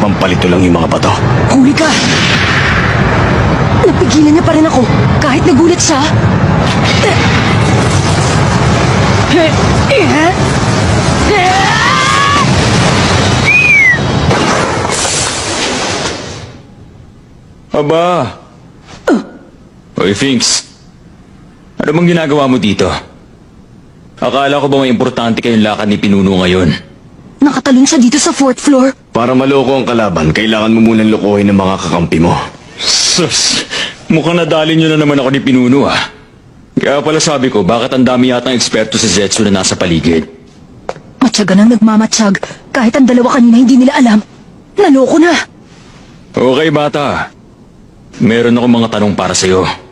Pampalito lang yung mga bato. Huli ka! Napigilan niya pa rin ako kahit nagulat siya. Aba! Oy, Finks. Ano bang ginagawa mo dito? Akala ko ba may importante kayong lakad ni Pinuno ngayon? Nakatalon siya dito sa 4th floor. Para maloko ang kalaban, kailangan mo munang lokohin ng mga kakampi mo. Sus! Mukhang nadali nyo na naman ako ni Pinuno ah. Kaya pala sabi ko, bakit ang dami yatang eksperto sa Zetsu na nasa paligid? Matyaga nang nagmamatsyag. Kahit ang dalawa kanina hindi nila alam. Naloko na. Okay bata. Meron akong mga tanong para sa'yo.